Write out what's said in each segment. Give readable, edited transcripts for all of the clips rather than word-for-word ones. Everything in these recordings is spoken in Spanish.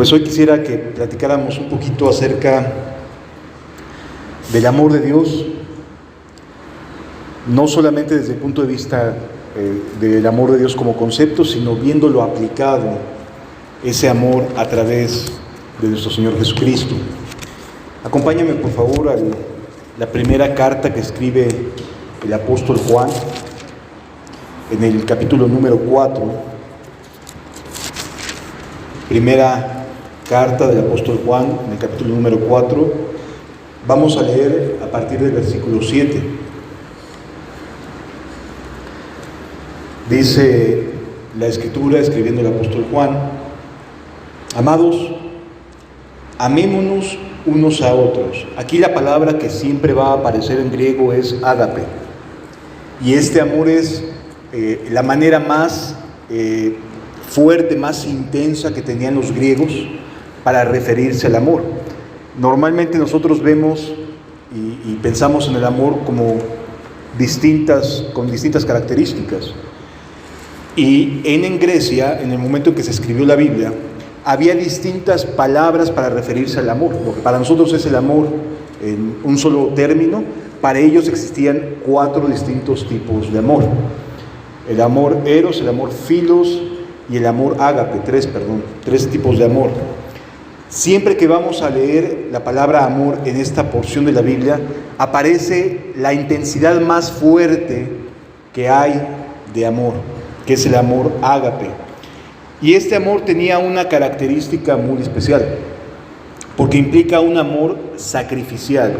Pues hoy quisiera que platicáramos un poquito acerca del amor de Dios, no solamente desde el punto de vista del amor de Dios como concepto, sino viéndolo aplicado, ese amor a través de nuestro Señor Jesucristo. Acompáñame por favor a la primera carta que escribe el apóstol Juan, en el capítulo número 4, primera carta del apóstol Juan, en el capítulo número 4, vamos a leer a partir del versículo 7. Dice la Escritura, escribiendo el apóstol Juan: amados, amémonos unos a otros. Aquí la palabra que siempre va a aparecer en griego es ágape, y este amor es la manera más fuerte, más intensa que tenían los griegos para referirse al amor. Normalmente nosotros vemos y pensamos en el amor como con distintas características. Y en Grecia, en el momento en que se escribió la Biblia, había distintas palabras para referirse al amor. Lo que para nosotros es el amor en un solo término, para ellos existían 4 distintos tipos de amor. El amor eros, el amor philos y el amor ágape, 3 tipos de amor. Siempre que vamos a leer la palabra amor en esta porción de la Biblia, aparece la intensidad más fuerte que hay de amor, que es el amor ágape. Y este amor tenía una característica muy especial, porque implica un amor sacrificial,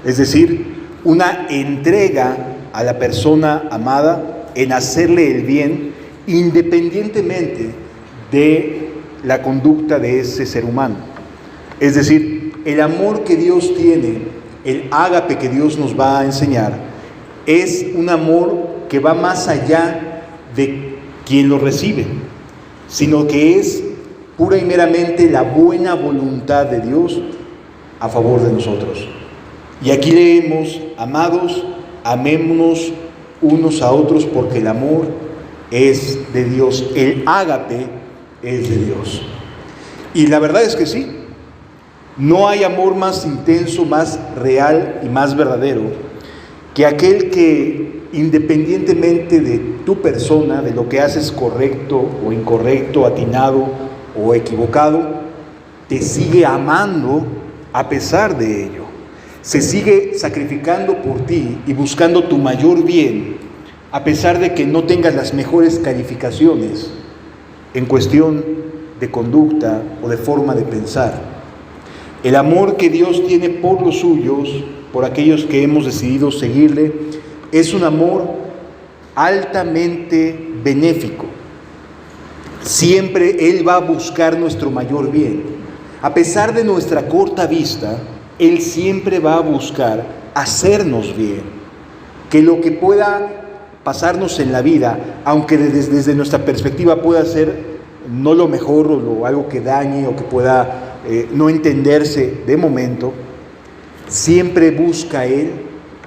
es decir, una entrega a la persona amada en hacerle el bien, independientemente de la conducta de ese ser humano. Es decir, el amor que Dios tiene, el ágape que Dios nos va a enseñar, es un amor que va más allá de quien lo recibe, sino que es pura y meramente la buena voluntad de Dios a favor de nosotros. Y aquí leemos: amados, amémonos unos a otros, porque el amor es de Dios, el ágape es de Dios. Y la verdad es que sí, no hay amor más intenso, más real y más verdadero que aquel que, independientemente de tu persona, de lo que haces correcto o incorrecto, atinado o equivocado, te sigue amando a pesar de ello. Se sigue sacrificando por ti y buscando tu mayor bien, a pesar de que no tengas las mejores calificaciones en cuestión de conducta o de forma de pensar. El amor que Dios tiene por los suyos, por aquellos que hemos decidido seguirle, es un amor altamente benéfico. Siempre Él va a buscar nuestro mayor bien. A pesar de nuestra corta vista, Él siempre va a buscar hacernos bien. Que lo que pueda pasarnos en la vida, aunque desde nuestra perspectiva pueda ser no lo mejor o algo que dañe o que pueda no entenderse de momento, siempre busca Él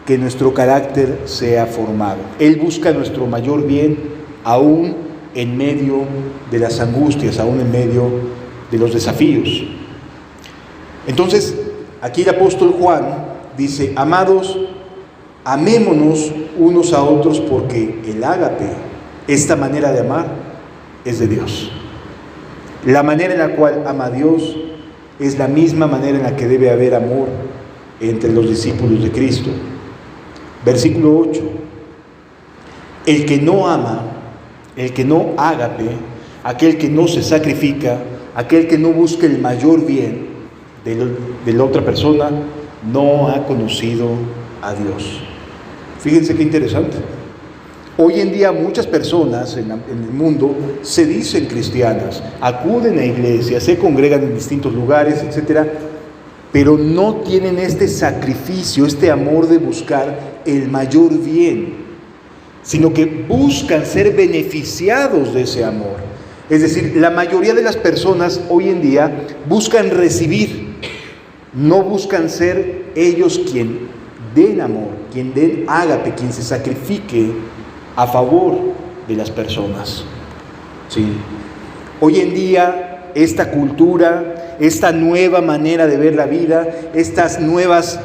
que nuestro carácter sea formado. Él busca nuestro mayor bien, aún en medio de las angustias, aún en medio de los desafíos. Entonces, aquí el apóstol Juan dice: amados, amémonos unos a otros, porque el ágape, esta manera de amar, es de Dios. La manera en la cual ama a Dios es la misma manera en la que debe haber amor entre los discípulos de Cristo. Versículo 8: el que no ama, el que no ágape, aquel que no se sacrifica, aquel que no busca el mayor bien de la otra persona, no ha conocido a Dios. Fíjense qué interesante. Hoy en día muchas personas en el mundo se dicen cristianas, acuden a iglesias, se congregan en distintos lugares, etc., pero no tienen este sacrificio, este amor de buscar el mayor bien, sino que buscan ser beneficiados de ese amor. Es decir, la mayoría de las personas hoy en día buscan recibir, no buscan ser ellos quien den amor, quien den ágape, quien se sacrifique a favor de las personas. ¿Sí? Hoy en día esta cultura, esta nueva manera de ver la vida, estas nuevas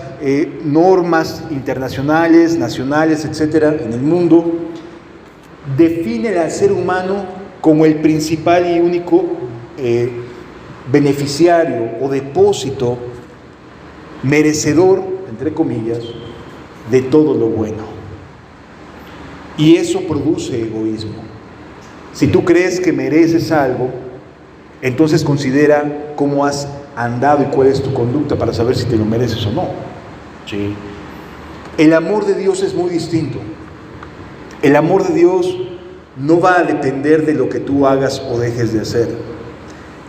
normas internacionales, nacionales, etcétera, en el mundo, definen al ser humano como el principal y único beneficiario o depósito merecedor, entre comillas, de todo lo bueno. Y eso produce egoísmo. Si tú crees que mereces algo, entonces considera cómo has andado y cuál es tu conducta para saber si te lo mereces o no. ¿Sí? El amor de Dios es muy distinto. El amor de Dios no va a depender de lo que tú hagas o dejes de hacer.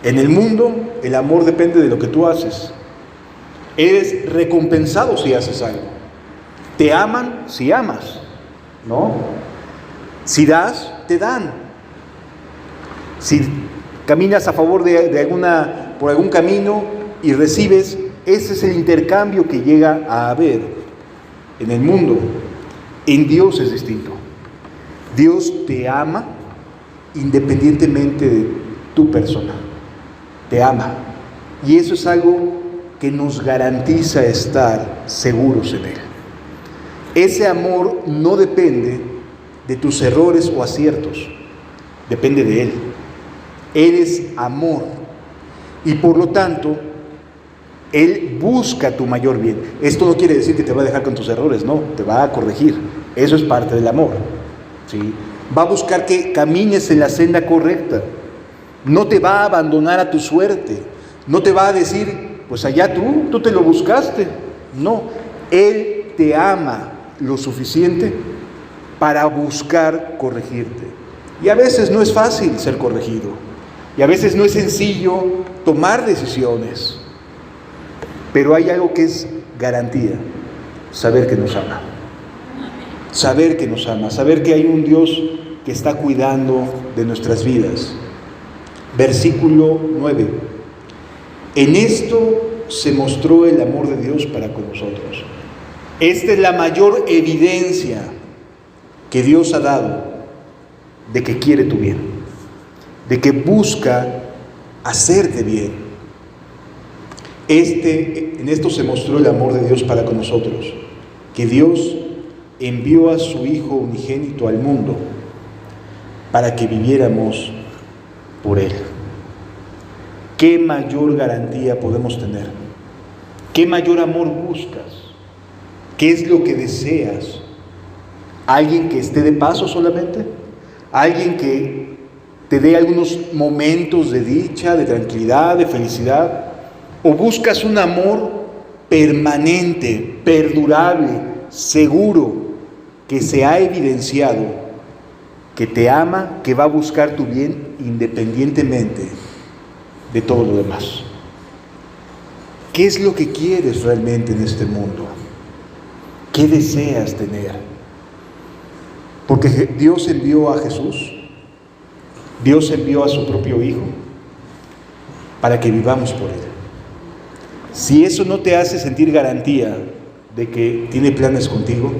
En el mundo, el amor depende de lo que tú haces. Eres recompensado si haces algo. Te aman si amas, ¿no? Si das, te dan. Si caminas a favor por algún camino y recibes, ese es el intercambio que llega a haber en el mundo. En Dios es distinto. Dios te ama independientemente de tu persona. Te ama. Y eso es algo que nos garantiza estar seguros en Él. Ese amor no depende de tus errores o aciertos. Depende de Él. Él es amor. Y por lo tanto, Él busca tu mayor bien. Esto no quiere decir que te va a dejar con tus errores, no, te va a corregir. Eso es parte del amor. ¿Sí? Va a buscar que camines en la senda correcta. No te va a abandonar a tu suerte. No te va a decir, pues allá tú te lo buscaste. No, Él te ama lo suficiente para buscar corregirte. Y a veces no es fácil ser corregido. Y a veces no es sencillo tomar decisiones. Pero hay algo que es garantía: saber que nos ama. Saber que nos ama, saber que hay un Dios que está cuidando de nuestras vidas. Versículo 9. En esto se mostró el amor de Dios para con nosotros. Esta es la mayor evidencia que Dios ha dado de que quiere tu bien, de que busca hacerte bien. En esto se mostró el amor de Dios para con nosotros, que Dios envió a su Hijo unigénito al mundo para que viviéramos por Él. ¿Qué mayor garantía podemos tener? ¿Qué mayor amor buscas? ¿Qué es lo que deseas? ¿Alguien que esté de paso solamente? ¿Alguien que te dé algunos momentos de dicha, de tranquilidad, de felicidad? ¿O buscas un amor permanente, perdurable, seguro, que se ha evidenciado, que te ama, que va a buscar tu bien independientemente de todo lo demás? ¿Qué es lo que quieres realmente en este mundo? ¿Qué deseas tener? Porque Dios envió a Jesús, Dios envió a su propio Hijo para que vivamos por Él. Si eso no te hace sentir garantía de que tiene planes contigo,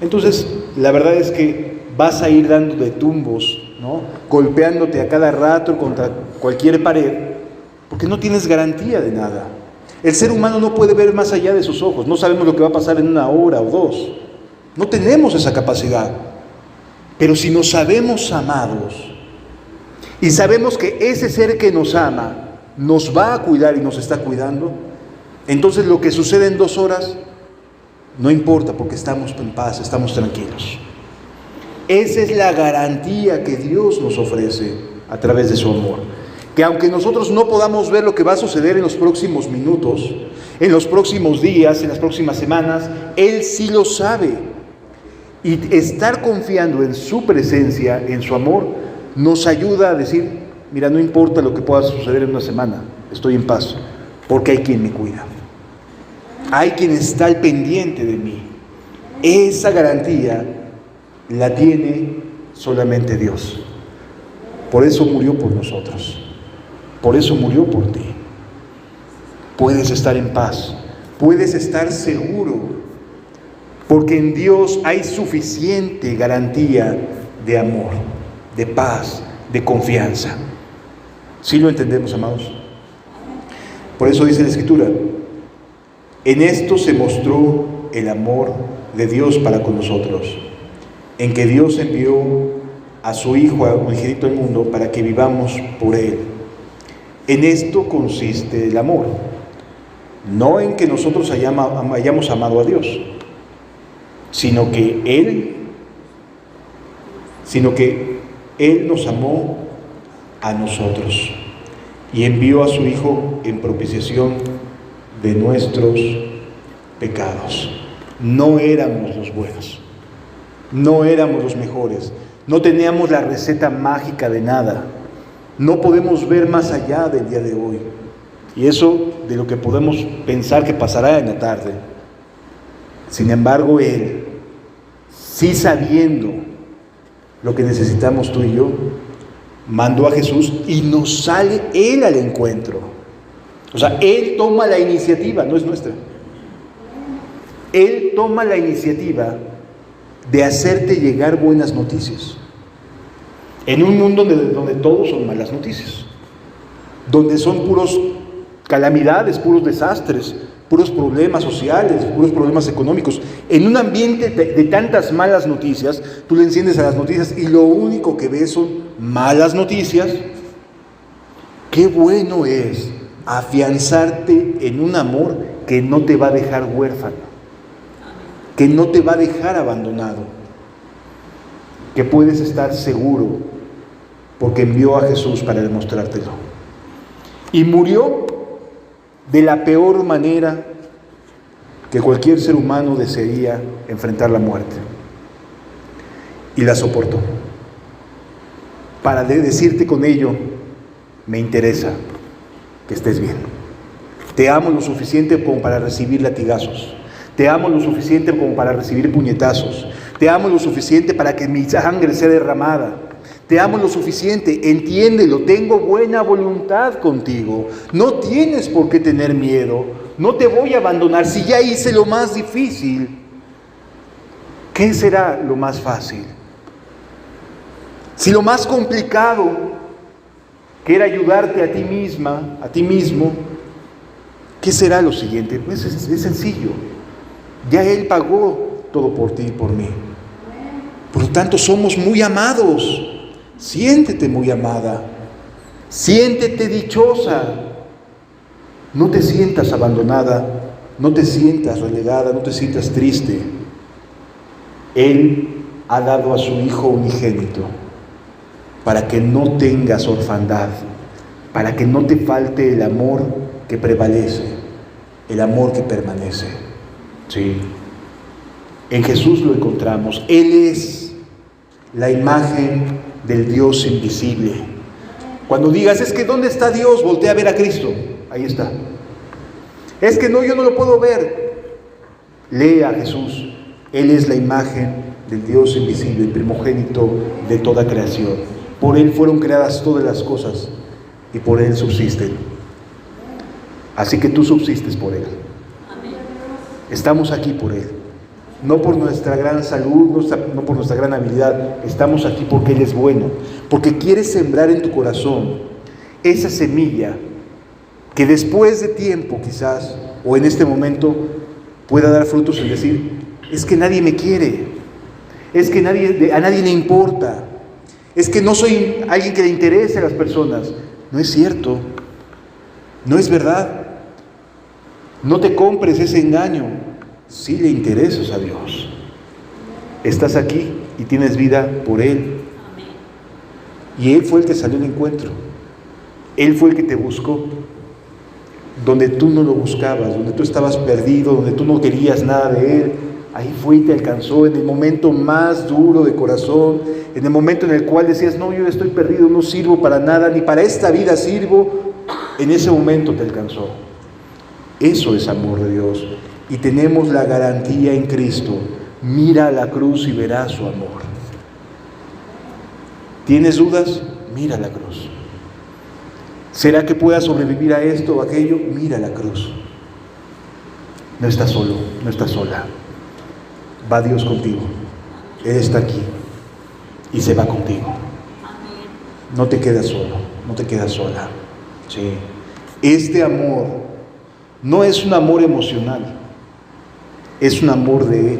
entonces la verdad es que vas a ir dando de tumbos, ¿no? Golpeándote a cada rato contra cualquier pared, porque no tienes garantía de nada. El ser humano no puede ver más allá de sus ojos. No sabemos lo que va a pasar en 1 hora o 2. No tenemos esa capacidad. Pero si nos sabemos amados y sabemos que ese ser que nos ama nos va a cuidar y nos está cuidando, entonces lo que sucede en 2 horas no importa, porque estamos en paz, estamos tranquilos. Esa es la garantía que Dios nos ofrece a través de su amor. Que aunque nosotros no podamos ver lo que va a suceder en los próximos minutos, en los próximos días, en las próximas semanas, Él sí lo sabe. Y estar confiando en su presencia, en su amor, nos ayuda a decir, mira, no importa lo que pueda suceder en una semana, estoy en paz, porque hay quien me cuida. Hay quien está al pendiente de mí. Esa garantía la tiene solamente Dios. Por eso murió por nosotros. Por eso murió por ti. Puedes estar en paz. Puedes estar seguro. Porque en Dios hay suficiente garantía de amor, de paz, de confianza. ¿Sí lo entendemos, amados? Por eso dice la Escritura, en esto se mostró el amor de Dios para con nosotros, en que Dios envió a su Hijo unigénito al mundo para que vivamos por Él. En esto consiste el amor, no en que nosotros hayamos amado a Dios, sino que Él nos amó a nosotros y envió a su Hijo en propiciación de nuestros pecados. No éramos los buenos, no éramos los mejores, no teníamos la receta mágica de nada, no podemos ver más allá del día de hoy, y eso de lo que podemos pensar que pasará en la tarde. Sin embargo, Él, sí sabiendo lo que necesitamos tú y yo, mandó a Jesús y nos sale Él al encuentro. O sea, Él toma la iniciativa, no es nuestra. Él toma la iniciativa de hacerte llegar buenas noticias. En un mundo donde todos son malas noticias, donde son puros calamidades, puros desastres, puros problemas sociales, puros problemas económicos. En un ambiente de tantas malas noticias, tú le enciendes a las noticias y lo único que ves son malas noticias. Qué bueno es afianzarte en un amor que no te va a dejar huérfano, que no te va a dejar abandonado, que puedes estar seguro porque envió a Jesús para demostrártelo. Y murió de la peor manera que cualquier ser humano desearía enfrentar la muerte. Y la soportó. Para decirte con ello, me interesa que estés bien. Te amo lo suficiente como para recibir latigazos. Te amo lo suficiente como para recibir puñetazos. Te amo lo suficiente para que mi sangre sea derramada. Te amo lo suficiente, entiéndelo, tengo buena voluntad contigo. No tienes por qué tener miedo. No te voy a abandonar. Si ya hice lo más difícil, ¿qué será lo más fácil? Si lo más complicado, que era ayudarte a ti misma, a ti mismo, ¿qué será lo siguiente? Pues es sencillo. Ya Él pagó todo por ti y por mí. Por lo tanto, somos muy amados. Siéntete muy amada. Siéntete dichosa. No te sientas abandonada. No te sientas relegada. No te sientas triste. Él ha dado a su Hijo unigénito para que no tengas orfandad, para que no te falte el amor que prevalece, el amor que permanece. Sí. En Jesús lo encontramos. Él es la imagen del Dios invisible. Cuando digas, es que ¿dónde está Dios? Voltea a ver a Cristo. Ahí está. Es que no, yo no lo puedo ver. Lee a Jesús. Él es la imagen del Dios invisible, el primogénito de toda creación. Por Él fueron creadas todas las cosas y por Él subsisten. Así que tú subsistes por Él. Estamos aquí por Él. No por nuestra gran salud, no por nuestra gran habilidad. Estamos aquí porque Él es bueno. Porque quiere sembrar en tu corazón esa semilla que después de tiempo quizás, o en este momento, pueda dar frutos en decir, es que nadie me quiere. Es que a nadie le importa. Es que no soy alguien que le interese a las personas. No es cierto. No es verdad. No te compres ese engaño. Sí le interesas a Dios. Estás aquí y tienes vida por Él. Y Él fue el que salió al encuentro. Él fue el que te buscó. Donde tú no lo buscabas, donde tú estabas perdido, donde tú no querías nada de Él. Ahí fue y te alcanzó en el momento más duro de corazón, en el momento en el cual decías, no, yo estoy perdido, no sirvo para nada, ni para esta vida sirvo. En ese momento te alcanzó. Eso es amor de Dios. Y tenemos la garantía en Cristo. Mira a la cruz y verás su amor. ¿Tienes dudas? Mira la cruz. ¿Será que puedas sobrevivir a esto o aquello? Mira la cruz. No estás solo, no estás sola. Va Dios contigo. Él está aquí y se va contigo. No te quedas solo. no te quedas sola. Sí. Este amor no es un amor emocional, es un amor de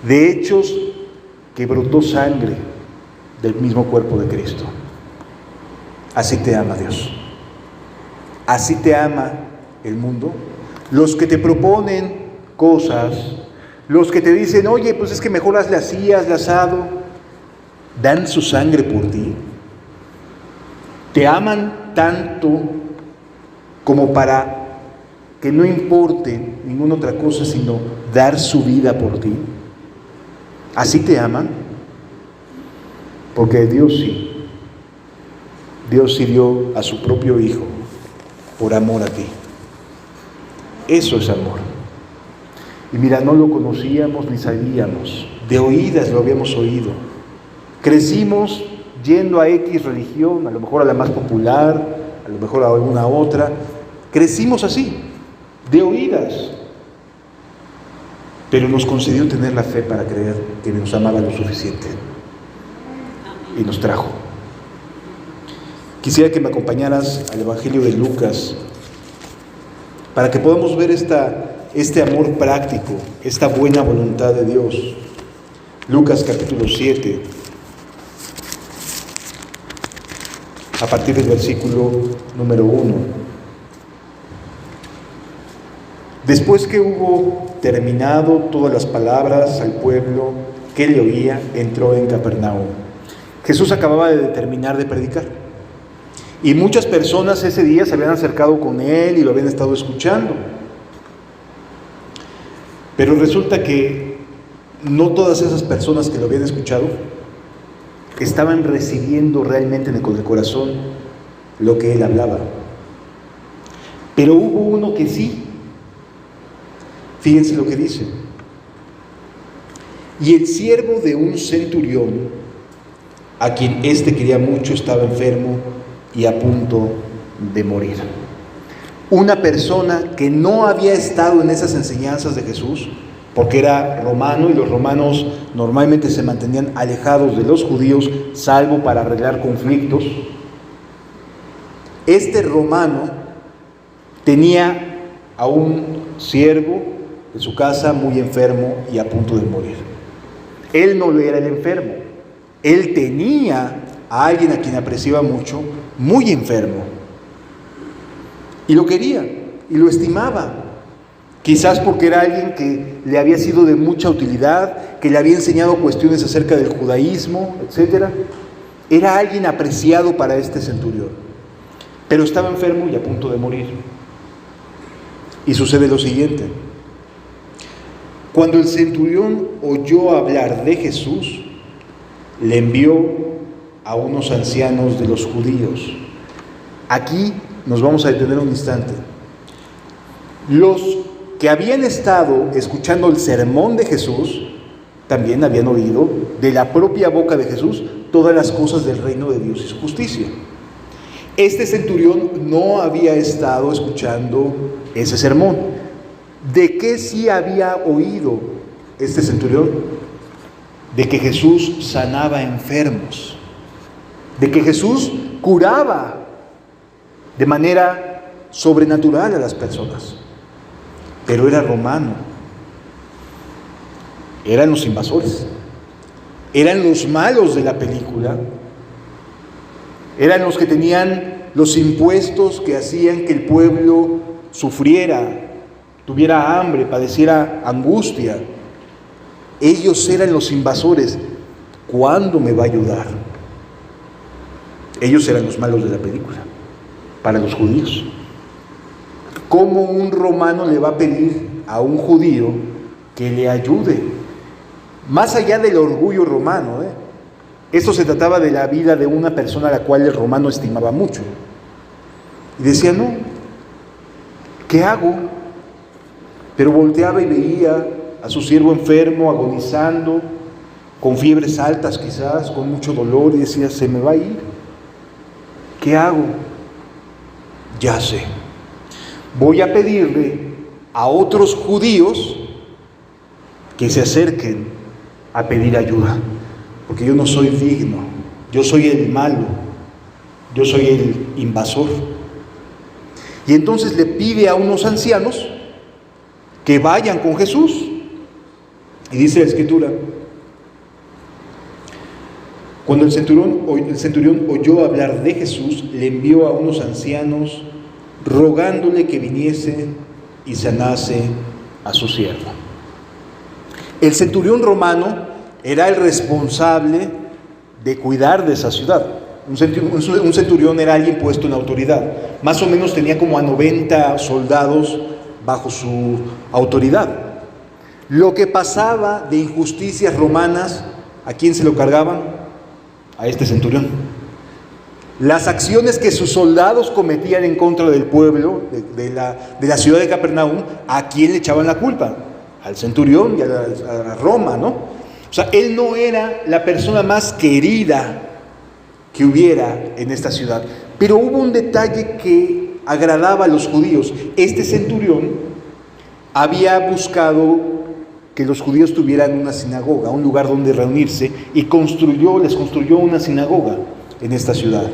hechos que brotó sangre del mismo cuerpo de Cristo. Así te ama Dios. Así te ama el mundo. Los que te proponen cosas, los que te dicen, oye, pues es que mejor hazle así, hazle asado, dan su sangre por ti. Te aman tanto como para que no importe ninguna otra cosa sino dar su vida por ti. Así te aman, porque Dios sí dio a su propio Hijo por amor a ti. Eso es amor. Y mira, no lo conocíamos ni sabíamos, de oídas lo habíamos oído. Crecimos yendo a X religión, a lo mejor a la más popular, a lo mejor a alguna otra. Crecimos así, de oídas. Pero nos concedió tener la fe para creer que nos amaba lo suficiente. Y nos trajo. Quisiera que me acompañaras al Evangelio de Lucas para que podamos ver este amor práctico, esta buena voluntad de Dios. Lucas capítulo 7, a partir del versículo número 1. Después que hubo terminado todas las palabras al pueblo que le oía, entró en Capernaum. Jesús acababa de terminar de predicar. Y muchas personas ese día se habían acercado con él y lo habían estado escuchando. Pero resulta que no todas esas personas que lo habían escuchado estaban recibiendo realmente con el corazón lo que él hablaba. Pero hubo uno que sí. Fíjense lo que dice. Y el siervo de un centurión, a quien éste quería mucho, estaba enfermo y a punto de morir. Una persona que no había estado en esas enseñanzas de Jesús, porque era romano y los romanos normalmente se mantenían alejados de los judíos, salvo para arreglar conflictos. Este romano tenía a un siervo en su casa muy enfermo y a punto de morir. Él no era el enfermo, él tenía a alguien a quien apreciaba mucho, muy enfermo, y lo quería y lo estimaba, quizás porque era alguien que le había sido de mucha utilidad, que le había enseñado cuestiones acerca del judaísmo, etc. Era alguien apreciado para este centurión, pero estaba enfermo y a punto de morir. Y sucede lo siguiente: cuando el centurión oyó hablar de Jesús, le envió a unos ancianos de los judíos. Aquí nos vamos a detener un instante. Los que habían estado escuchando el sermón de Jesús también habían oído de la propia boca de Jesús todas las cosas del reino de Dios y su justicia. Este centurión no había estado escuchando ese sermón. ¿De qué sí había oído este centurión? De que Jesús sanaba enfermos, de que Jesús curaba de manera sobrenatural a las personas. Pero era romano, eran los invasores, eran los malos de la película, eran los que tenían los impuestos que hacían que el pueblo sufriera, tuviera hambre, padeciera angustia. Ellos eran los invasores. ¿Cuándo me va a ayudar? Ellos eran los malos de la película, para los judíos. ¿Cómo un romano le va a pedir a un judío que le ayude? Más allá del orgullo romano, esto se trataba de la vida de una persona a la cual el romano estimaba mucho. Y decía, no, ¿qué hago? Pero volteaba y veía a su siervo enfermo, agonizando, con fiebres altas quizás, con mucho dolor, y decía, se me va a ir. ¿Qué hago? Ya sé. Voy a pedirle a otros judíos que se acerquen a pedir ayuda, porque yo no soy digno, yo soy el malo, yo soy el invasor. Y entonces le pide a unos ancianos que vayan con Jesús. Y dice la Escritura: cuando el centurión oyó hablar de Jesús, le envió a unos ancianos rogándole que viniese y sanase a su siervo. El centurión romano era el responsable de cuidar de esa ciudad. Un centurión era alguien puesto en autoridad. Más o menos tenía como a 90 soldados bajo su autoridad. Lo que pasaba de injusticias romanas, ¿a quién se lo cargaban? A este centurión. Las acciones que sus soldados cometían en contra del pueblo, de la ciudad de Capernaum, ¿a quién le echaban la culpa? Al centurión y a Roma, ¿no? O sea, él no era la persona más querida que hubiera en esta ciudad. Pero hubo un detalle que agradaba a los judíos. Este centurión había buscado que los judíos tuvieran una sinagoga, un lugar donde reunirse, y les construyó una sinagoga en esta ciudad.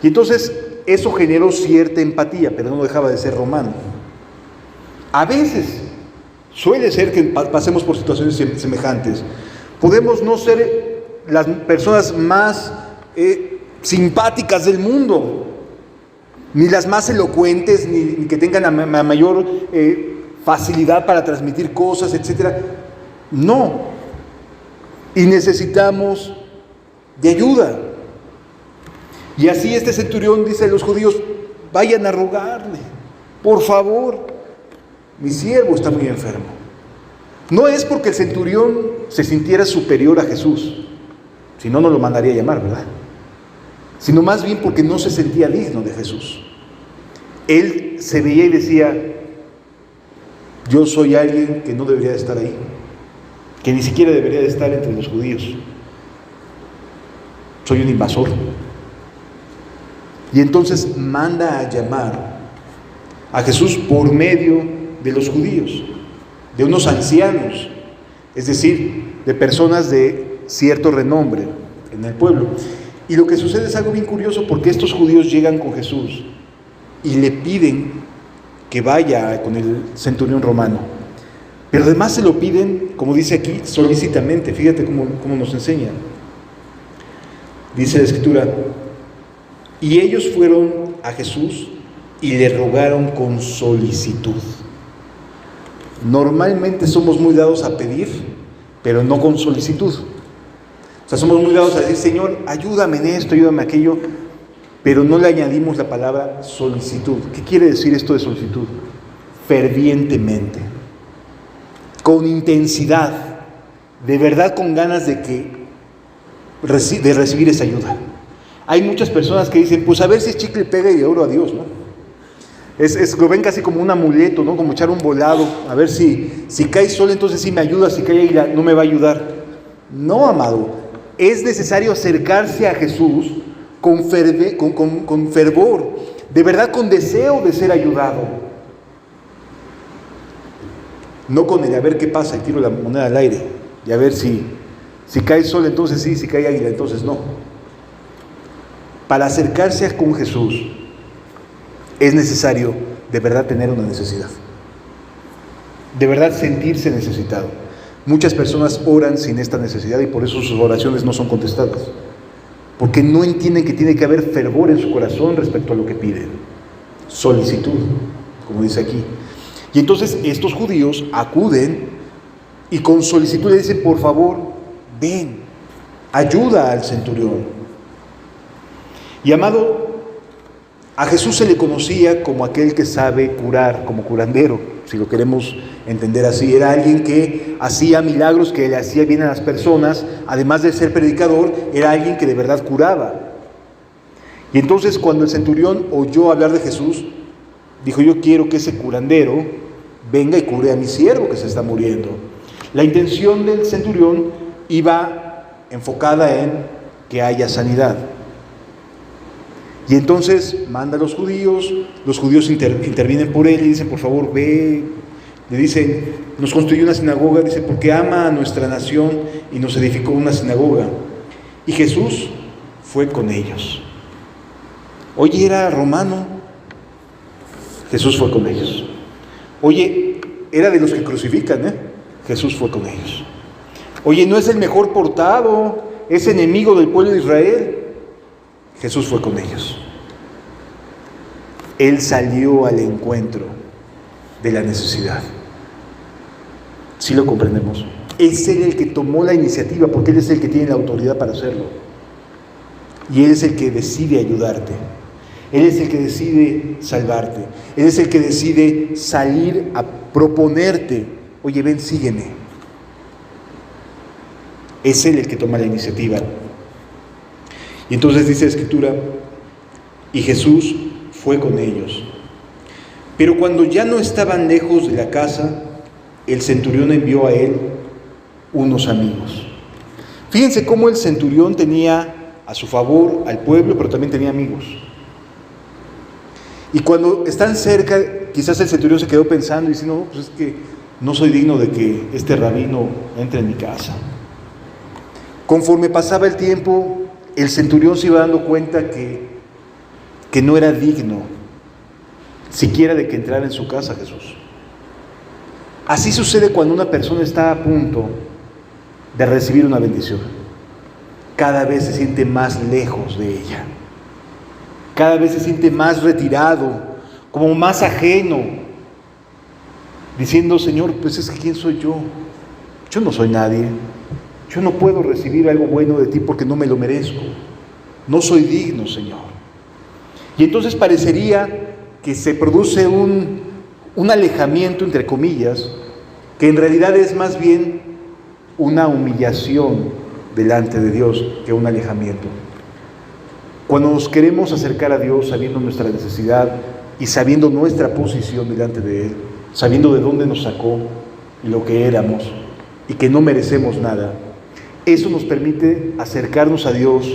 Y entonces eso generó cierta empatía, pero no dejaba de ser romano. A veces suele ser que pasemos por situaciones semejantes. Podemos no ser las personas más simpáticas del mundo, ni las más elocuentes, ni que tengan la mayor facilidad para transmitir cosas, etc. No. Y necesitamos de ayuda. Y así este centurión dice a los judíos: vayan a rogarle, por favor, mi siervo está muy enfermo. No es porque el centurión se sintiera superior a Jesús, si no, no lo mandaría a llamar, ¿verdad? Sino más bien porque no se sentía digno de Jesús. Él se veía y decía: yo soy alguien que no debería de estar ahí, que ni siquiera debería de estar entre los judíos. Soy un invasor. Y entonces manda a llamar a Jesús por medio de los judíos, de unos ancianos, es decir, de personas de cierto renombre en el pueblo. Y lo que sucede es algo bien curioso, porque estos judíos llegan con Jesús y le piden que vaya con el centurión romano. Pero además se lo piden, como dice aquí, solícitamente. Fíjate cómo nos enseña. Dice la Escritura: y ellos fueron a Jesús y le rogaron con solicitud. Normalmente somos muy dados a pedir, pero no con solicitud. O sea, somos muy dados a decir: Señor, ayúdame en esto, ayúdame en aquello, pero no le añadimos la palabra solicitud. ¿Qué quiere decir esto de solicitud? Fervientemente, con intensidad, de verdad, con ganas de recibir esa ayuda. Hay muchas personas que dicen: pues a ver si es chicle pega y de oro a Dios, ¿no? Lo ven casi como un amuleto, ¿no? Como echar un volado, a ver si cae sol, entonces sí me ayuda, si cae águila, no me va a ayudar. No, amado, es necesario acercarse a Jesús con fervor, de verdad, con deseo de ser ayudado. No con el a ver qué pasa y tiro la moneda al aire, y a ver si cae sol, entonces sí, si cae águila, entonces no. Para acercarse con Jesús es necesario de verdad tener una necesidad, de verdad sentirse necesitado. Muchas personas oran sin esta necesidad y por eso sus oraciones no son contestadas, porque no entienden que tiene que haber fervor en su corazón respecto a lo que piden. Solicitud, como dice aquí. Y entonces estos judíos acuden y con solicitud le dicen: por favor, ven, ayuda al centurión. Y amado, a Jesús se le conocía como aquel que sabe curar, como curandero, si lo queremos entender así. Era alguien que hacía milagros, que le hacía bien a las personas. Además de ser predicador, era alguien que de verdad curaba. Y entonces cuando el centurión oyó hablar de Jesús, dijo: yo quiero que ese curandero venga y cure a mi siervo que se está muriendo. La intención del centurión iba enfocada en que haya sanidad. Y entonces manda a los judíos intervienen por él y dicen: por favor, ve. Le dicen: nos construyó una sinagoga, dice, porque ama a nuestra nación y nos edificó una sinagoga. Y Jesús fue con ellos. Oye, era romano, Jesús fue con ellos. Oye, era de los que crucifican, Jesús fue con ellos. Oye, no es el mejor portado, es enemigo del pueblo de Israel, Jesús fue con ellos. Él salió al encuentro de la necesidad. ¿Sí lo comprendemos? Es Él el que tomó la iniciativa, porque Él es el que tiene la autoridad para hacerlo. Y Él es el que decide ayudarte. Él es el que decide salvarte. Él es el que decide salir a proponerte: oye, ven, sígueme. Es Él el que toma la iniciativa. Y entonces dice la Escritura: y Jesús fue con ellos. Pero cuando ya no estaban lejos de la casa, el centurión envió a él unos amigos. Fíjense cómo el centurión tenía a su favor al pueblo, pero también tenía amigos. Y cuando están cerca, quizás el centurión se quedó pensando y dice: no, pues es que no soy digno de que este rabino entre en mi casa. Conforme pasaba el tiempo, el centurión se iba dando cuenta que no era digno siquiera de que entrara en su casa Jesús. Así sucede cuando una persona está a punto de recibir una bendición. Cada vez se siente más lejos de ella. Cada vez se siente más retirado, como más ajeno, diciendo: Señor, pues es que ¿quién soy yo? Yo no soy nadie. Yo no puedo recibir algo bueno de ti porque no me lo merezco. No soy digno, Señor. Y entonces parecería que se produce un alejamiento, entre comillas, que en realidad es más bien una humillación delante de Dios que un alejamiento. Cuando nos queremos acercar a Dios sabiendo nuestra necesidad y sabiendo nuestra posición delante de Él, sabiendo de dónde nos sacó y lo que éramos y que no merecemos nada, eso nos permite acercarnos a Dios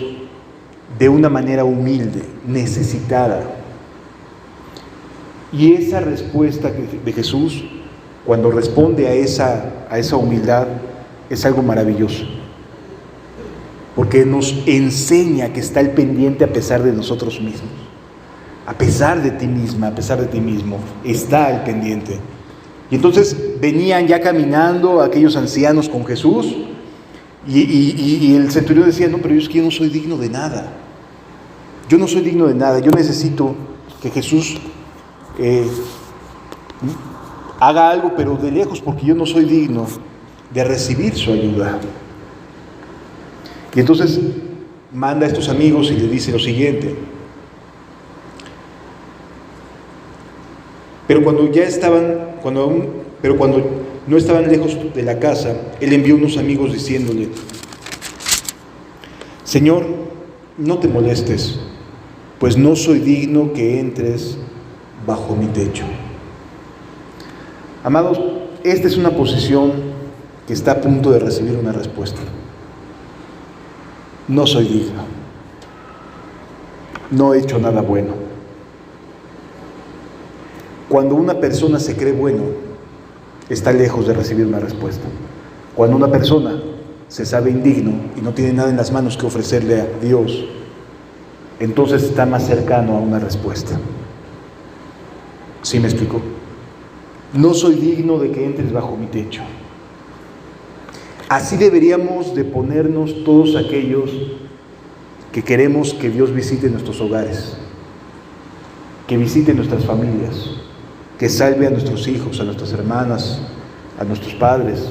de una manera humilde, necesitada. Y esa respuesta de Jesús, cuando responde a esa humildad, es algo maravilloso. Porque nos enseña que está al pendiente a pesar de nosotros mismos. A pesar de ti misma, a pesar de ti mismo, está al pendiente. Y entonces venían ya caminando aquellos ancianos con Jesús y el centurión decía: no, pero yo es que yo no soy digno de nada. Yo no soy digno de nada. Yo necesito que Jesús haga algo, pero de lejos, porque yo no soy digno de recibir su ayuda. Y entonces manda a estos amigos y le dice lo siguiente: pero cuando no estaban lejos de la casa, él envió unos amigos diciéndole: Señor, no te molestes, pues no soy digno que entres bajo mi techo. Amados, esta es una posición que está a punto de recibir una respuesta. No soy digno. No he hecho nada bueno. Cuando una persona se cree bueno, está lejos de recibir una respuesta. Cuando una persona se sabe indigno y no tiene nada en las manos que ofrecerle a Dios, entonces está más cercano a una respuesta. ¿Sí me explico? No soy digno de que entres bajo mi techo. Así deberíamos de ponernos todos aquellos que queremos que Dios visite nuestros hogares, que visite nuestras familias, que salve a nuestros hijos, a nuestras hermanas, a nuestros padres.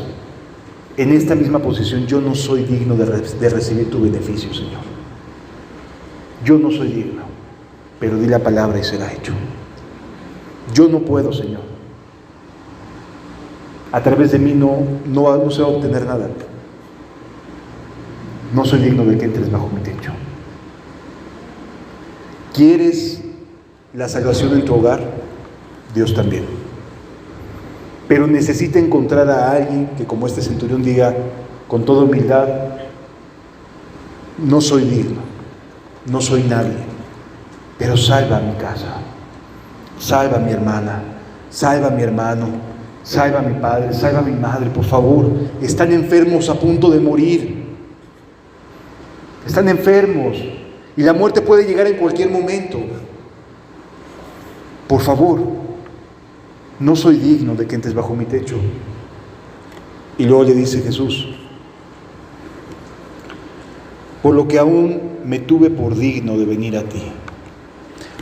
En esta misma posición: yo no soy digno de recibir tu beneficio, Señor. Yo no soy digno, pero di la palabra y será hecho. Yo no puedo, Señor. A través de mí no se va a obtener nada. No soy digno de que entres bajo mi techo. ¿Quieres la salvación en tu hogar? Dios también. Pero necesita encontrar a alguien que, como este centurión, diga con toda humildad: no soy digno, no soy nadie, pero salva a mi casa, salva a mi hermana, salva a mi hermano, salva a mi padre, salva a mi madre, por favor. Están enfermos a punto de morir. Están enfermos. Y la muerte puede llegar en cualquier momento. Por favor, no soy digno de que entres bajo mi techo. Y luego le dice Jesús: por lo que aún me tuve por digno de venir a ti.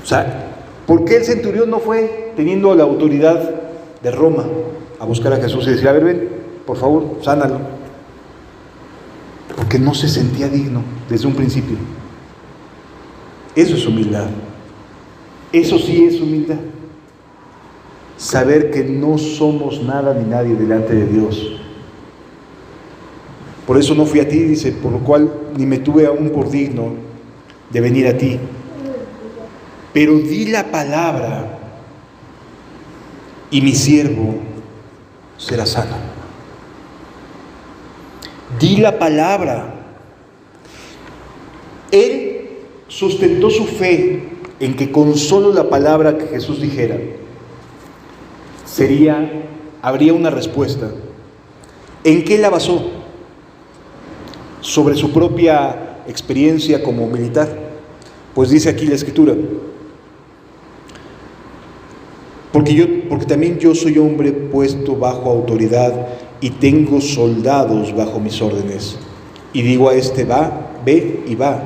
O sea, ¿por qué el centurión no fue teniendo la autoridad de Roma a buscar a Jesús y decir: a ver, ven, por favor, sánalo? Porque no se sentía digno desde un principio. Eso es humildad. Eso sí es humildad. Saber que no somos nada ni nadie delante de Dios. Por eso no fui a ti, dice, por lo cual ni me tuve aún por digno de venir a ti. Pero di la palabra y mi siervo será sano. Di la palabra. Él sustentó su fe en que con solo la palabra que Jesús dijera habría una respuesta. ¿En qué la basó? Sobre su propia experiencia como militar. Pues dice aquí la Escritura: porque también yo soy hombre puesto bajo autoridad y tengo soldados bajo mis órdenes. Y digo a este: va, ve y va,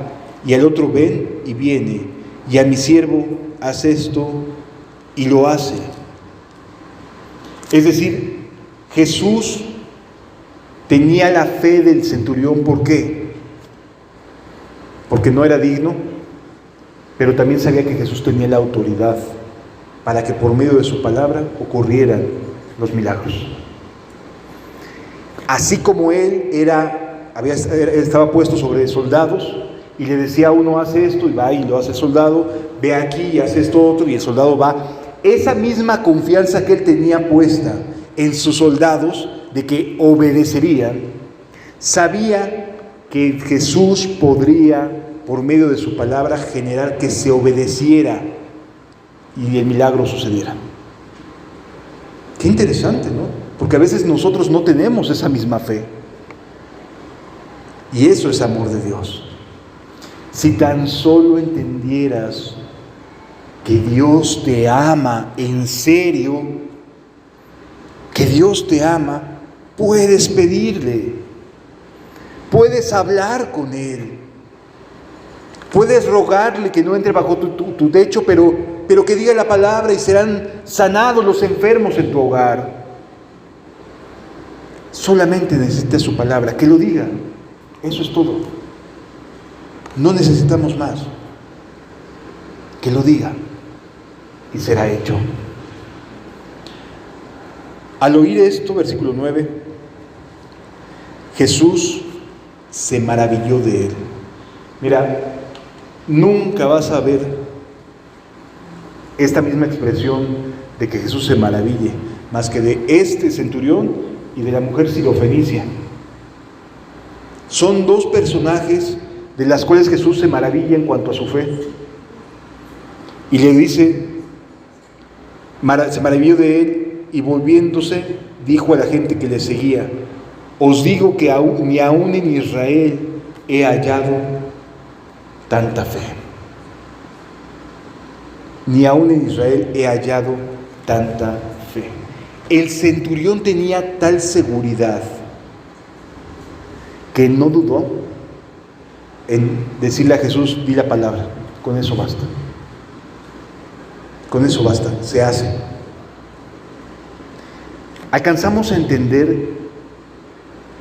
y al otro: ven y viene, y a mi siervo: haz esto, y lo hace. Es decir, Jesús tenía la fe del centurión. ¿Por qué? Porque no era digno, pero también sabía que Jesús tenía la autoridad para que por medio de su palabra ocurrieran los milagros. Así como él estaba puesto sobre soldados y le decía a uno: hace esto, y va y lo hace el soldado, ve aquí y hace esto otro, y el soldado va. Esa misma confianza que él tenía puesta en sus soldados de que obedecerían, sabía que Jesús podría, por medio de su palabra, generar que se obedeciera y el milagro sucediera. Qué interesante, ¿no? Porque a veces nosotros no tenemos esa misma fe. Y eso es amor de Dios. Si tan solo entendieras que Dios te ama en serio, que Dios te ama, puedes pedirle, puedes hablar con Él, puedes rogarle que no entre bajo tu techo, pero que diga la palabra y serán sanados los enfermos en tu hogar. Solamente necesitas su palabra, que lo diga. Eso es todo. No necesitamos más. Que lo diga y será hecho. Al oír esto, versículo 9, Jesús se maravilló de él. Mira, nunca vas a ver esta misma expresión de que Jesús se maraville, más que de este centurión y de la mujer sirofenicia. Son dos personajes de las cuales Jesús se maravilla en cuanto a su fe. Y le dice, se maravilló de él, y volviéndose dijo a la gente que le seguía: os digo que ni aún en Israel he hallado tanta fe. Ni aún en Israel he hallado tanta fe. El centurión tenía tal seguridad que no dudó en decirle a Jesús: di la palabra, con eso basta. Con eso basta, se hace. Alcanzamos a entender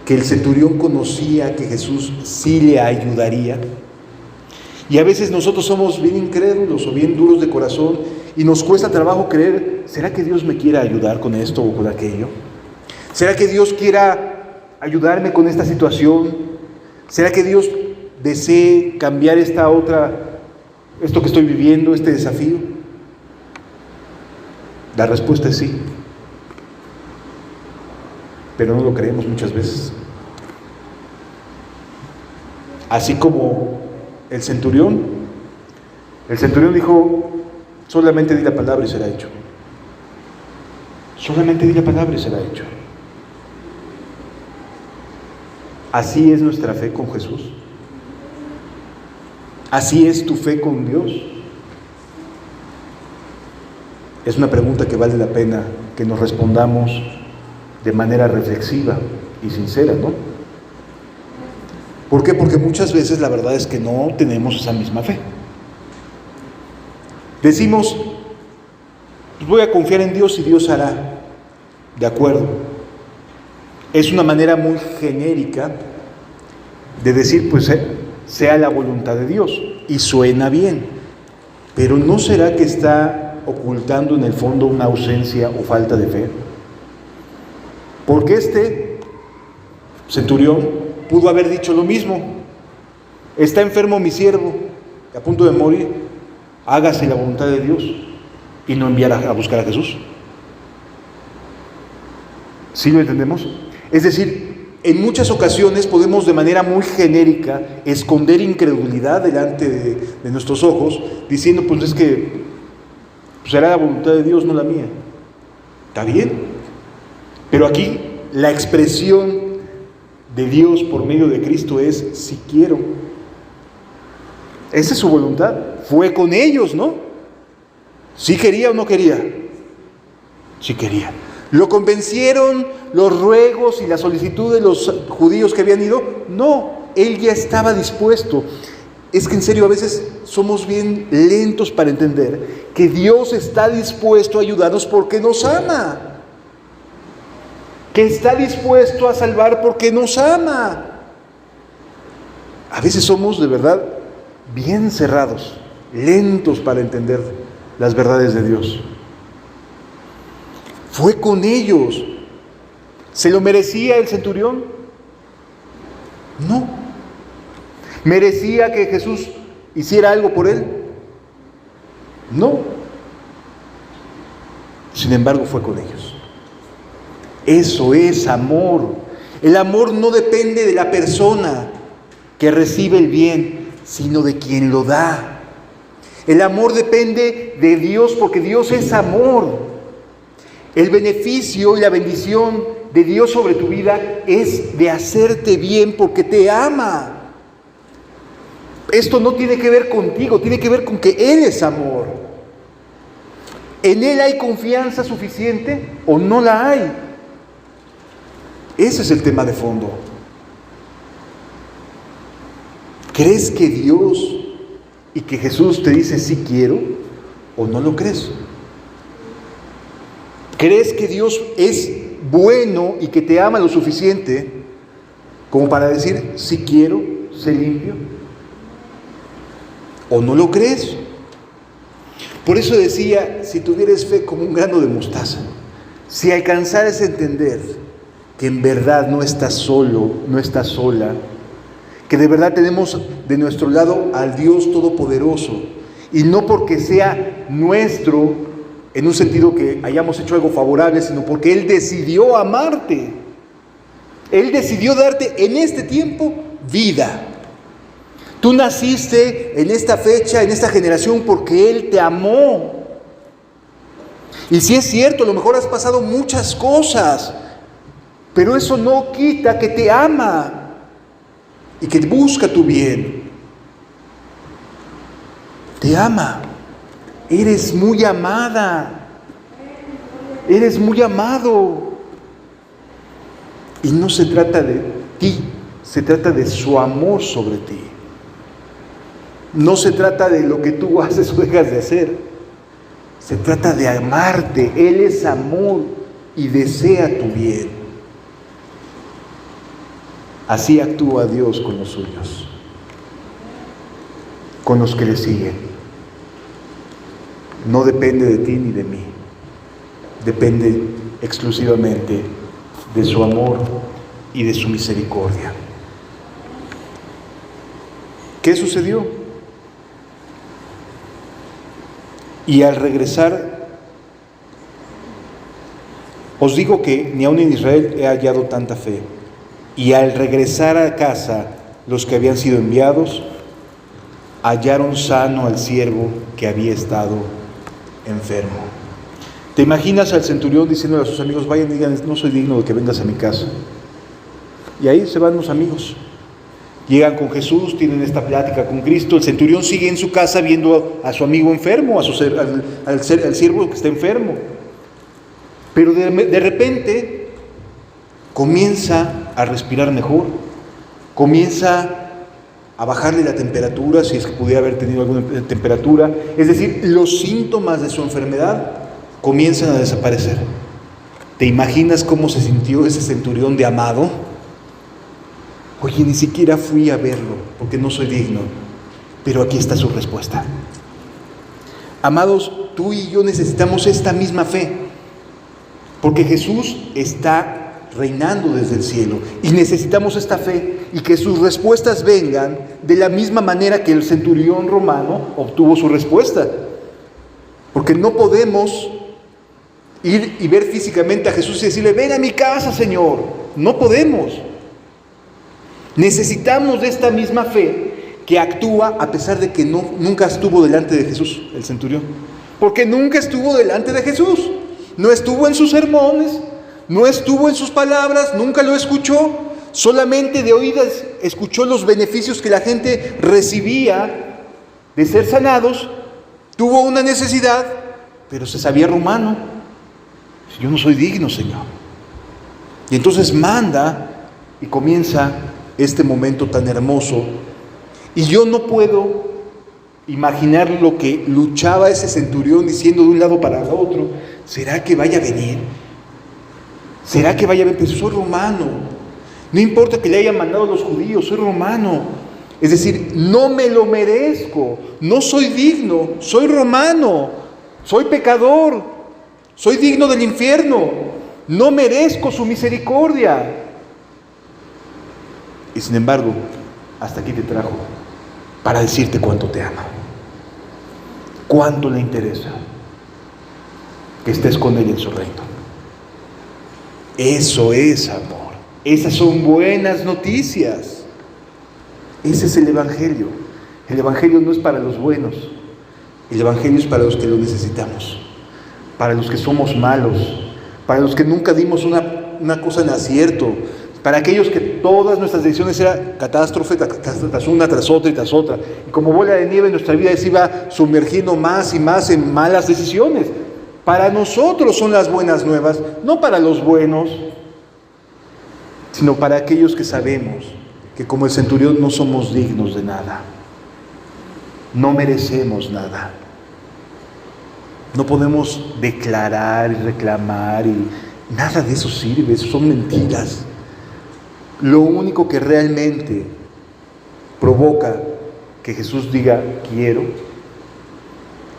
que el centurión conocía que Jesús sí le ayudaría. Y a veces nosotros somos bien incrédulos o bien duros de corazón y nos cuesta trabajo creer: ¿será que Dios me quiera ayudar con esto o con aquello? ¿Será que Dios quiera ayudarme con esta situación? ¿Será que Dios desee cambiar esto que estoy viviendo, este desafío? La respuesta es sí. Pero no lo creemos muchas veces. Así como el centurión dijo: solamente di la palabra y será hecho. Solamente di la palabra y será hecho. Así es nuestra fe con Jesús. ¿Así es tu fe con Dios? Es una pregunta que vale la pena que nos respondamos de manera reflexiva y sincera, ¿no? ¿Por qué? Porque muchas veces la verdad es que no tenemos esa misma fe. Decimos, pues voy a confiar en Dios y Dios hará. De acuerdo. Es una manera muy genérica de decir, pues sea la voluntad de Dios. Y suena bien. Pero ¿no será que está ocultando en el fondo una ausencia o falta de fe? Porque este centurión pudo haber dicho lo mismo. Está enfermo mi siervo, a punto de morir, hágase la voluntad de Dios, y no enviar a buscar a Jesús. ¿Sí lo entendemos? Es decir, en muchas ocasiones podemos de manera muy genérica esconder incredulidad delante de nuestros ojos, diciendo, pues es que será la voluntad de Dios, no la mía. ¿Está bien? Pero aquí la expresión de Dios por medio de Cristo es, si quiero. Esa es su voluntad. Fue con ellos, ¿no? ¿Sí quería o no quería? Sí quería. ¿Lo convencieron los ruegos y la solicitud de los judíos que habían ido? No, él ya estaba dispuesto. Es que en serio a veces somos bien lentos para entender que Dios está dispuesto a ayudarnos porque nos ama. Que está dispuesto a salvar porque nos ama. A veces somos de verdad bien cerrados, lentos para entender las verdades de Dios. Fue con ellos. ¿Se lo merecía el centurión? No. ¿Merecía que Jesús hiciera algo por él? No. Sin embargo, fue con ellos. Eso es amor. El amor no depende de la persona que recibe el bien, sino de quien lo da. El amor depende de Dios porque Dios es amor. El beneficio y la bendición de Dios sobre tu vida es de hacerte bien porque te ama. Esto no tiene que ver contigo, tiene que ver con que Él es amor. ¿En Él hay confianza suficiente o no la hay? Ese es el tema de fondo. ¿Crees que Dios y que Jesús te dice sí quiero o no lo crees? ¿Crees que Dios es bueno y que te ama lo suficiente como para decir sí quiero, sé limpio? ¿O no lo crees? Por eso decía, si tuvieras fe como un grano de mostaza, si alcanzaras a entender que en verdad no estás solo, no estás sola, que de verdad tenemos de nuestro lado al Dios Todopoderoso, y no porque sea nuestro, en un sentido que hayamos hecho algo favorable, sino porque Él decidió amarte. Él decidió darte en este tiempo vida. Tú naciste en esta fecha, en esta generación, porque Él te amó. Y si es cierto, a lo mejor has pasado muchas cosas, pero eso no quita que te ama y que busca tu bien. Te ama. Eres muy amada. Eres muy amado. Y no se trata de ti, se trata de su amor sobre ti. No se trata de lo que tú haces o dejas de hacer. Se trata de amarte. Él es amor y desea tu bien. Así actúa Dios con los suyos, con los que le siguen. No depende de ti ni de mí. Depende exclusivamente de su amor y de su misericordia. ¿Qué sucedió? Y al regresar, os digo que ni aun en Israel he hallado tanta fe. Y al regresar a casa, los que habían sido enviados hallaron sano al siervo que había estado enfermo. ¿Te imaginas al centurión diciéndole a sus amigos, vayan y digan, no soy digno de que vengas a mi casa? Y ahí se van los amigos. Llegan con Jesús, tienen esta plática con Cristo. El centurión sigue en su casa viendo a su amigo enfermo, al siervo que está enfermo. Pero de repente comienza a respirar mejor, comienza a bajarle la temperatura, si es que pudiera haber tenido alguna temperatura. Es decir, los síntomas de su enfermedad comienzan a desaparecer. ¿Te imaginas cómo se sintió ese centurión de amado? Oye, ni siquiera fui a verlo porque no soy digno. Pero aquí está su respuesta. Amados, tú y yo necesitamos esta misma fe, porque Jesús está reinando desde el cielo y necesitamos esta fe y que sus respuestas vengan de la misma manera que el centurión romano obtuvo su respuesta. Porque no podemos ir y ver físicamente a Jesús y decirle: ven a mi casa, Señor. No podemos. Necesitamos de esta misma fe que actúa a pesar de que nunca estuvo delante de Jesús, el centurión. Porque nunca estuvo delante de Jesús. No estuvo en sus sermones, no estuvo en sus palabras, nunca lo escuchó. Solamente de oídas escuchó los beneficios que la gente recibía de ser sanados. Tuvo una necesidad, pero se sabía romano. Yo no soy digno, Señor. Y entonces manda y comienza este momento tan hermoso. Y yo no puedo imaginar lo que luchaba ese centurión diciendo de un lado para el otro: ¿será que vaya a venir? ¿Será que vaya a venir? Pero soy romano. No importa que le hayan mandado los judíos, soy romano. Es decir, no me lo merezco, no soy digno, soy romano, soy pecador, soy digno del infierno, no merezco su misericordia. Y sin embargo, hasta aquí te trajo para decirte cuánto te ama, cuánto le interesa que estés con Él en su reino. Eso es amor. Esas son buenas noticias. Ese es el Evangelio. El Evangelio no es para los buenos. El Evangelio es para los que lo necesitamos, para los que somos malos, para los que nunca dimos una cosa en acierto, para aquellos que todas nuestras decisiones eran catástrofe tras una, tras otra y tras otra. Y como bola de nieve nuestra vida se iba sumergiendo más y más en malas decisiones. Para nosotros son las buenas nuevas, no para los buenos, sino para aquellos que sabemos que como el centurión no somos dignos de nada. No merecemos nada. No podemos declarar y reclamar y nada de eso sirve, eso son mentiras. Lo único que realmente provoca que Jesús diga quiero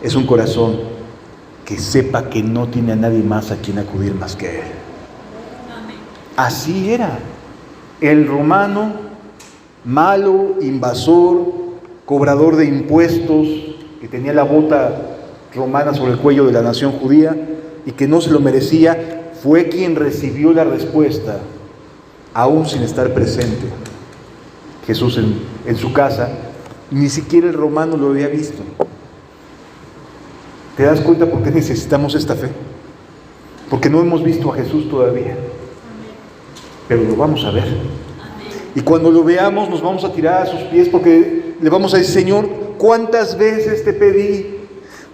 es un corazón que sepa que no tiene a nadie más a quien acudir más que a Él. Así era. El romano, malo, invasor, cobrador de impuestos, que tenía la bota romana sobre el cuello de la nación judía y que no se lo merecía, fue quien recibió la respuesta, aún sin estar presente. Jesús en su casa, ni siquiera el romano lo había visto. ¿Te das cuenta por qué necesitamos esta fe? Porque no hemos visto a Jesús todavía, pero lo vamos a ver. Y cuando lo veamos nos vamos a tirar a sus pies porque le vamos a decir: Señor, ¿cuántas veces te pedí?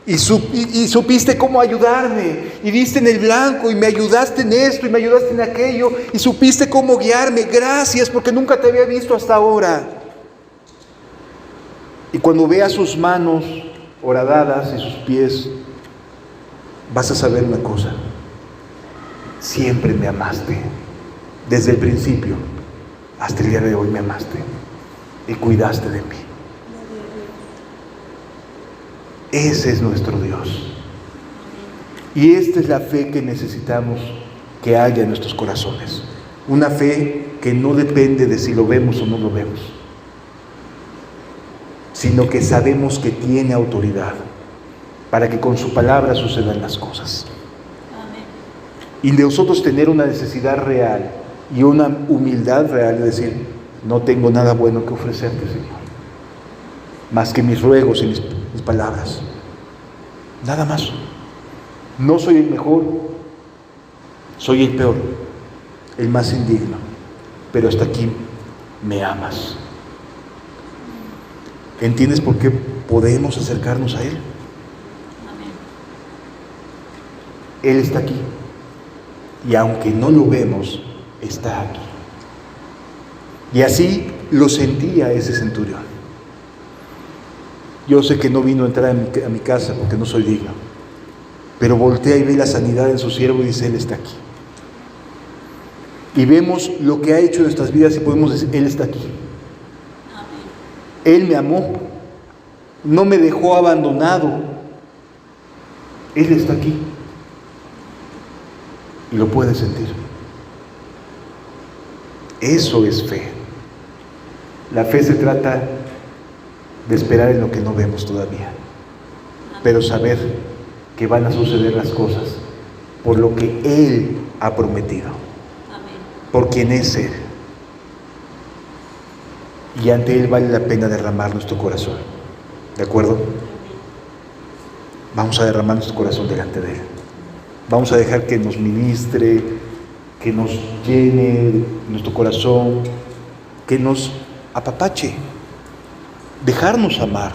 Y supiste cómo ayudarme, y diste en el blanco, y me ayudaste en esto, y me ayudaste en aquello, y supiste cómo guiarme. Gracias, porque nunca te había visto hasta ahora. Y cuando veas sus manos horadadas y sus pies, vas a saber una cosa: siempre me amaste, desde el principio hasta el día de hoy me amaste y cuidaste de mí. Ese es nuestro Dios. Y esta es la fe que necesitamos que haya en nuestros corazones. Una fe que no depende de si lo vemos o no lo vemos, sino que sabemos que tiene autoridad para que con su palabra sucedan las cosas. Amén. Y de nosotros tener una necesidad real y una humildad real de decir: no tengo nada bueno que ofrecerte, Señor, más que mis ruegos y mis palabras. Nada más. No soy el mejor, soy el peor, el más indigno, pero hasta aquí me amas ¿Entiendes por qué podemos acercarnos a Él? Él está aquí. Y aunque no lo vemos, está aquí. Y así lo sentía ese centurión. Yo sé que no vino a entrar a mi casa porque no soy digno, pero voltea y ve la sanidad en su siervo y dice: Él está aquí. Y vemos lo que ha hecho en nuestras vidas y podemos decir: Él está aquí. Él me amó, no me dejó abandonado. Él está aquí. Y lo puedes sentir. Eso es fe. La fe se trata de esperar en lo que no vemos todavía, pero saber que van a suceder las cosas por lo que Él ha prometido, por quien es Él. Y ante Él vale la pena derramar nuestro corazón. ¿De acuerdo? Vamos a derramar nuestro corazón delante de Él. Vamos a dejar que nos ministre, que nos llene nuestro corazón, que nos apapache. Dejarnos amar.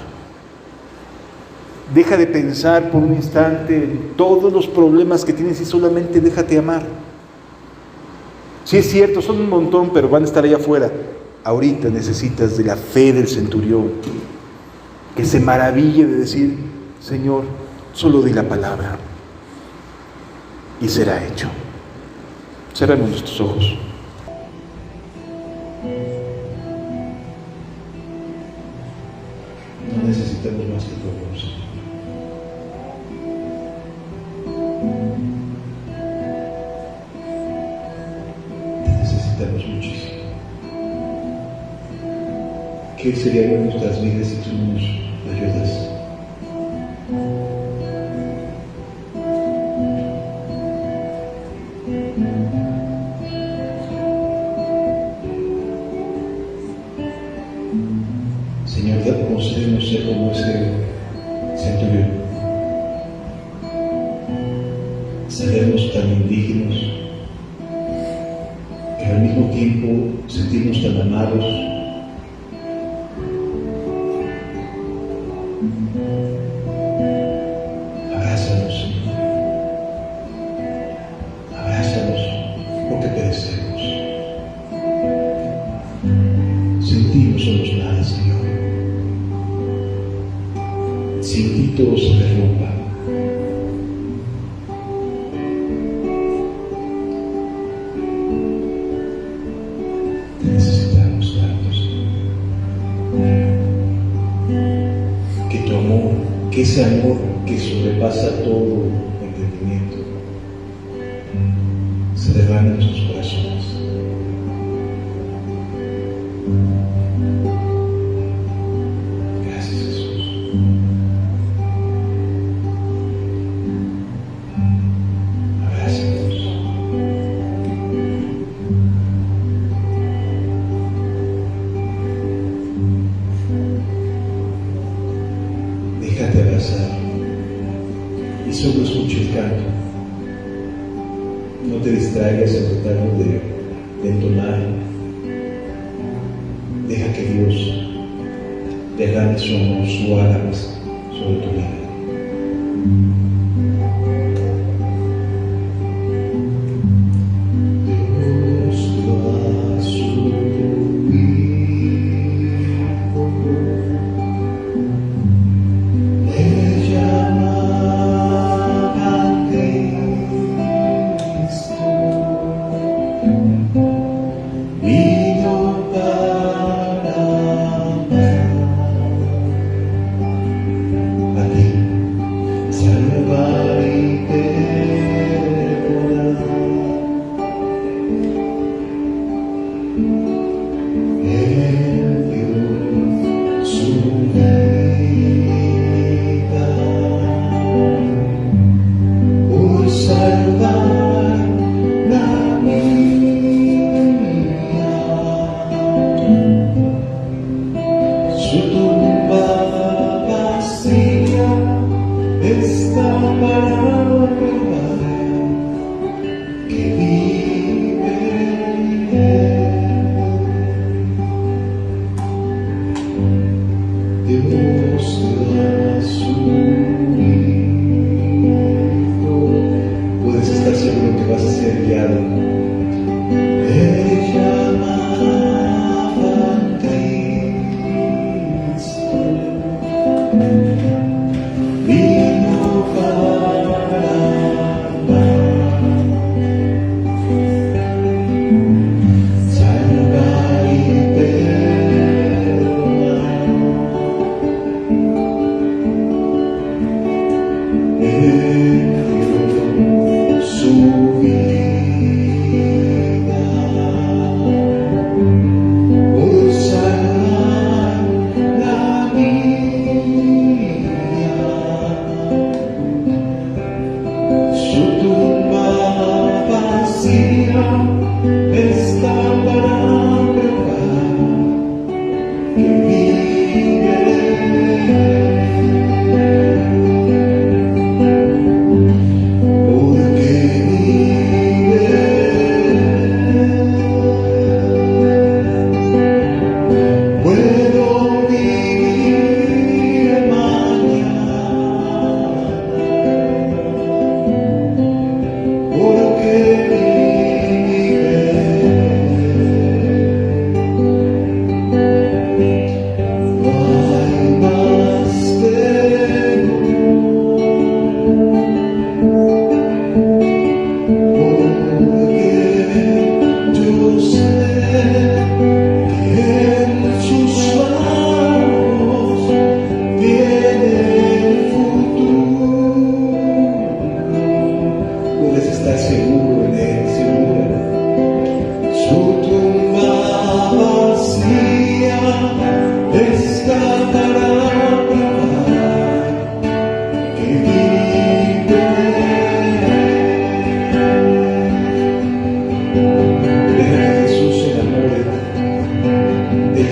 Deja de pensar por un instante en todos los problemas que tienes y solamente déjate amar. Sí es cierto, son un montón, pero van a estar allá afuera. Ahorita necesitas de la fe del centurión, que se maraville de decir: Señor, solo di la palabra y será hecho. Cerremos nuestros ojos. No necesitamos más que tu amor, Señor. Te necesitamos muchísimo. ¿Qué sería de nuestras vidas si tú nos ayudas? Señor, concédenos ser como ese centurión, sabernos tan indignos, pero al mismo tiempo sentirnos tan amados. Abrázanos, Señor, abrázanos, porque perecemos. Sin ti no somos nada, Señor. Sin ti todo se derrumba. Te necesitamos tanto, Señor. Que tu amor, que ese amor que sobrepasa todo entendimiento, se derrame en nuestros corazones. Gracias, Jesús. Abrázanos. Déjate abrazar y solo escucha el canto. No te distraigas en tratar de entonar. Deja que Dios derrame su amor, su ágape sobre tu vida. Dios lo ha subido, le llama a Cristo, vino para amar. A ti, salve.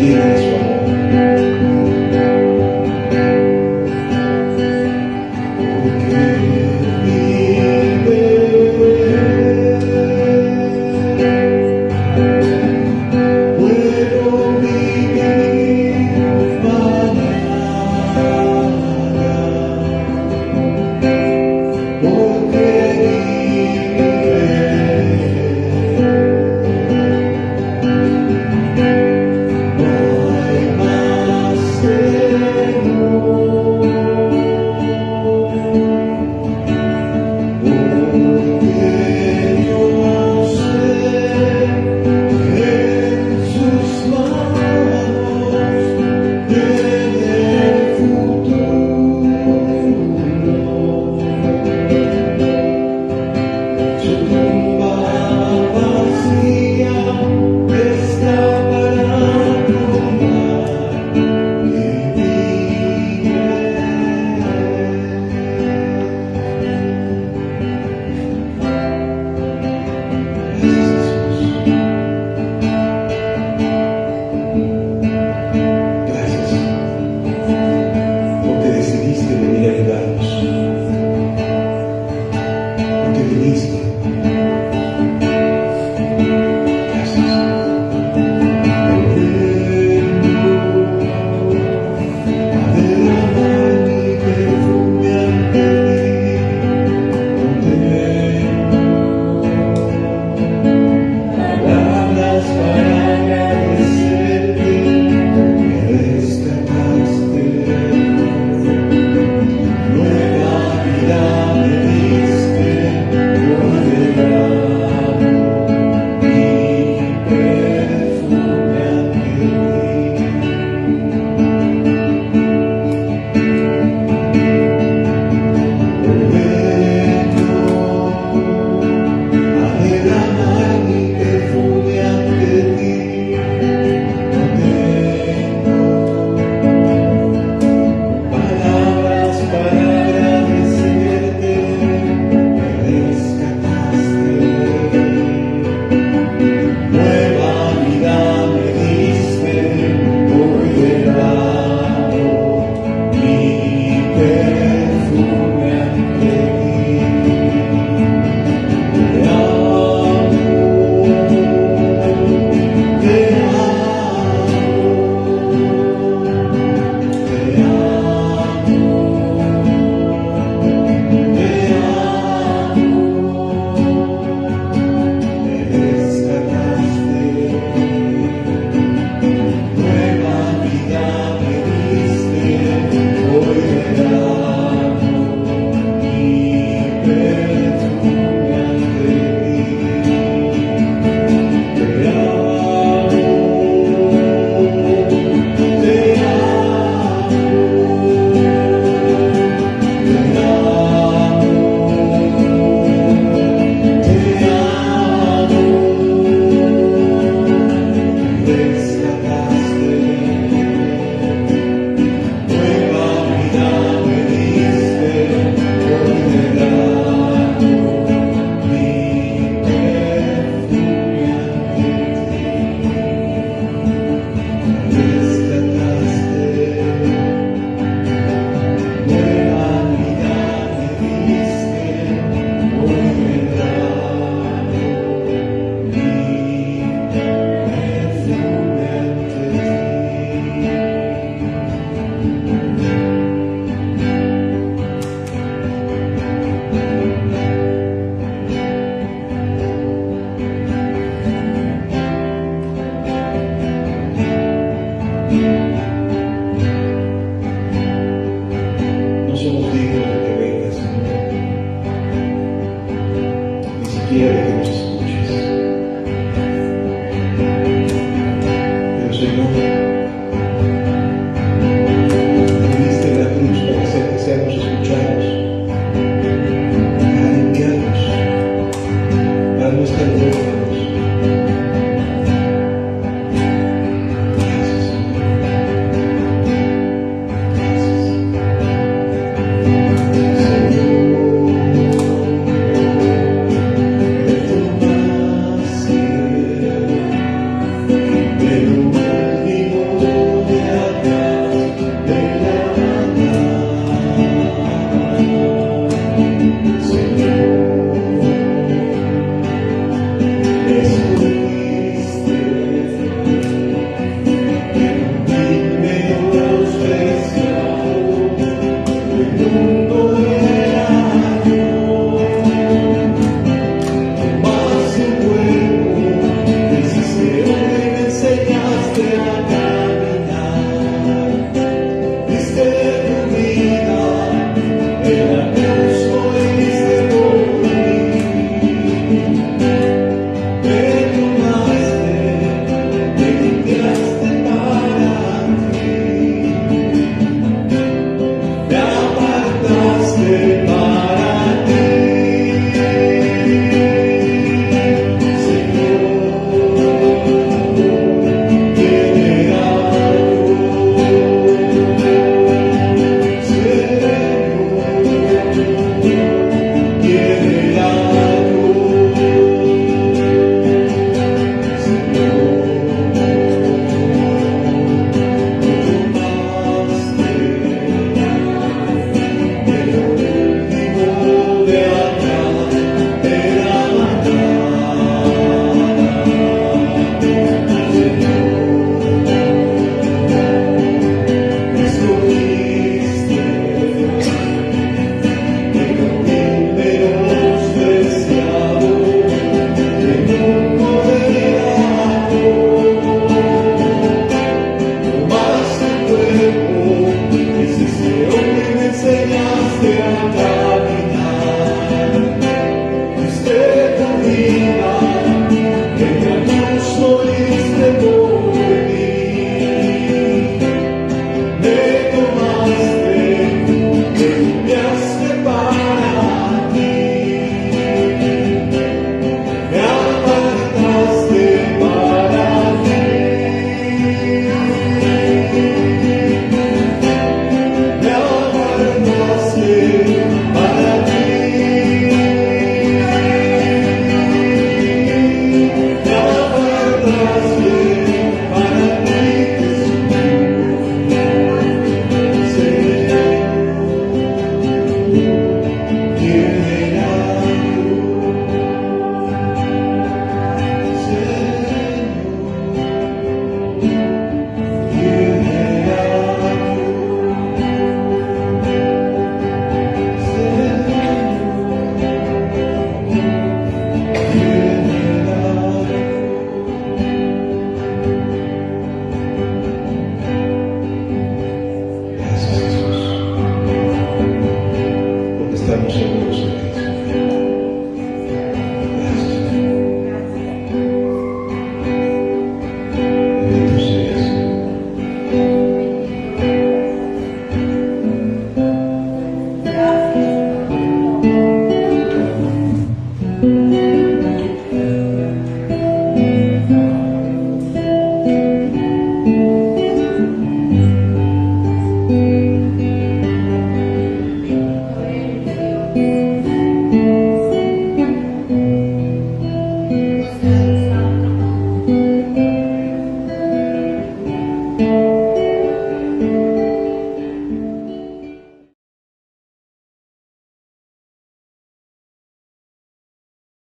llena de